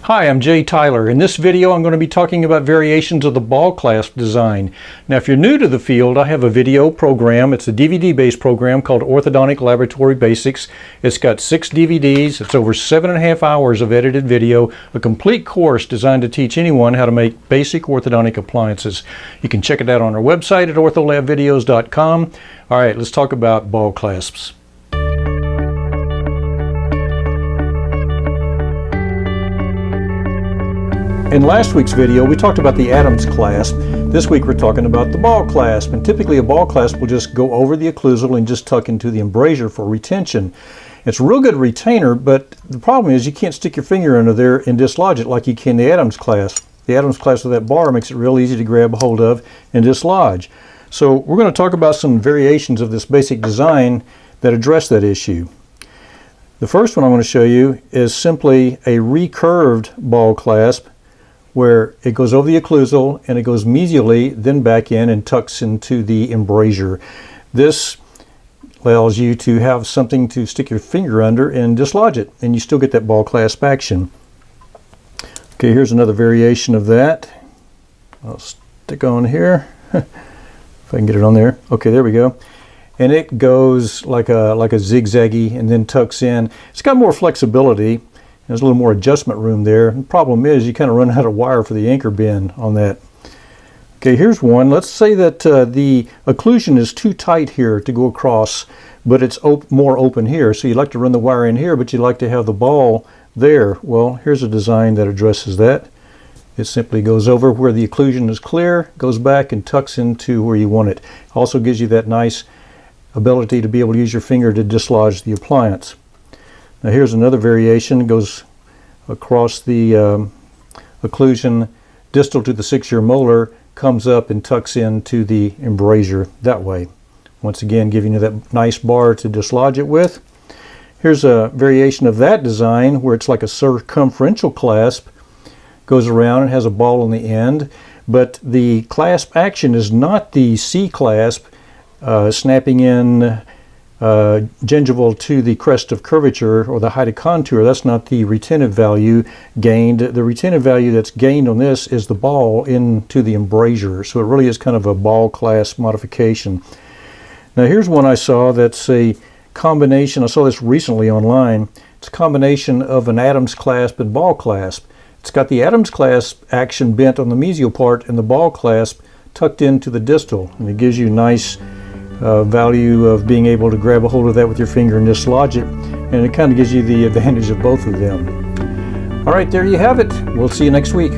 Hi, I'm Jay Tyler. In this video I'm going to be talking about variations of the ball clasp design. Now if you're new to the field, I have a video program. It's a DVD-based program called Orthodontic Laboratory Basics. It's got 6 DVDs. It's over 7.5 hours of edited video, a complete course designed to teach anyone how to make basic orthodontic appliances. You can check it out on our website at ortholabvideos.com. All right, let's talk about ball clasps. In last week's video, we talked about the Adams clasp. This week we're talking about the ball clasp. And typically a ball clasp will just go over the occlusal and just tuck into the embrasure for retention. It's a real good retainer, but the problem is you can't stick your finger under there and dislodge it like you can the Adams clasp. The Adams clasp with that bar makes it real easy to grab a hold of and dislodge. So we're going to talk about some variations of this basic design that address that issue. The first one I want to show you is simply a recurved ball clasp, where it goes over the occlusal and it goes mesially, then back in and tucks into the embrasure. This allows you to have something to stick your finger under and dislodge it, and you still get that ball clasp action. Okay, here's another variation of that. I'll stick on here if I can get it on there. Okay, there we go. And it goes like a zigzaggy and then tucks in. It's got more flexibility. There's a little more adjustment room there. The problem is you kind of run out of wire for the anchor bend on that. Okay, here's one. Let's say that the occlusion is too tight here to go across, but it's more open here. So you'd like to run the wire in here, but you'd like to have the ball there. Well, here's a design that addresses that. It simply goes over where the occlusion is clear, goes back and tucks into where you want it. Also gives you that nice ability to be able to use your finger to dislodge the appliance. Now here's another variation. It goes across the occlusion distal to the 6-year molar, comes up and tucks into the embrasure that way. Once again, giving you that nice bar to dislodge it with. Here's a variation of that design where it's like a circumferential clasp, goes around and has a ball on the end, but the clasp action is not the C clasp, snapping in gingival to the crest of curvature or the height of contour. That's not the retentive value gained. The retentive value that's gained on this is the ball into the embrasure. So it really is kind of a ball clasp modification. Now here's one I saw that's a combination. I saw this recently online. It's a combination of an Adams clasp and ball clasp. It's got the Adams clasp action bent on the mesial part and the ball clasp tucked into the distal. And it gives you nice value of being able to grab a hold of that with your finger and dislodge it, and it kind of gives you the advantage of both of them. All right, there you have it. We'll see you next week.